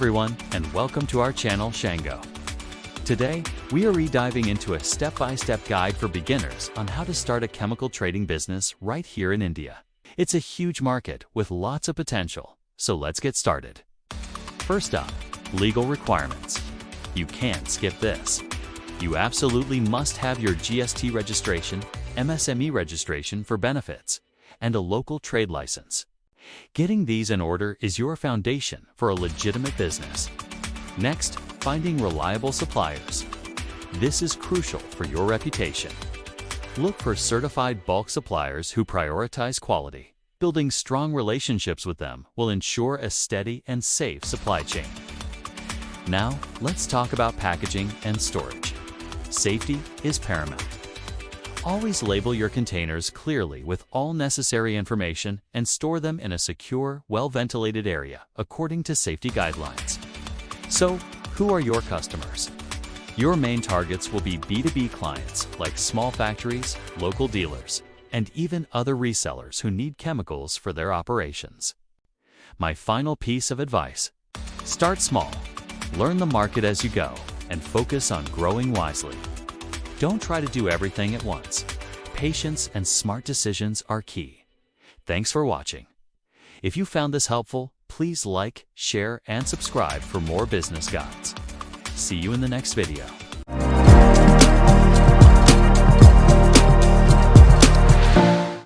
everyone, and welcome to our channel Shangow. Today, we are rediving into a step-by-step guide for beginners on how to start a chemical trading business right here in India. It's a huge market with lots of potential, so let's get started. First up, legal requirements. You can't skip this. You absolutely must have your GST registration, MSME registration for benefits, and a local trade license. Getting these in order is your foundation for a legitimate business. Next, finding reliable suppliers. This is crucial for your reputation. Look for certified bulk suppliers who prioritize quality. Building strong relationships with them will ensure a steady and safe supply chain. Now, let's talk about packaging and storage. Safety is paramount. Always label your containers clearly with all necessary information and store them in a secure, well-ventilated area according to safety guidelines. So, who are your customers? Your main targets will be B2B clients like small factories, local dealers, and even other resellers who need chemicals for their operations. My final piece of advice: start small, learn the market as you go, and focus on growing wisely. Don't try to do everything at once. Patience and smart decisions are key. Thanks for watching. If you found this helpful, please like, share, and subscribe for more business guides. See you in the next video.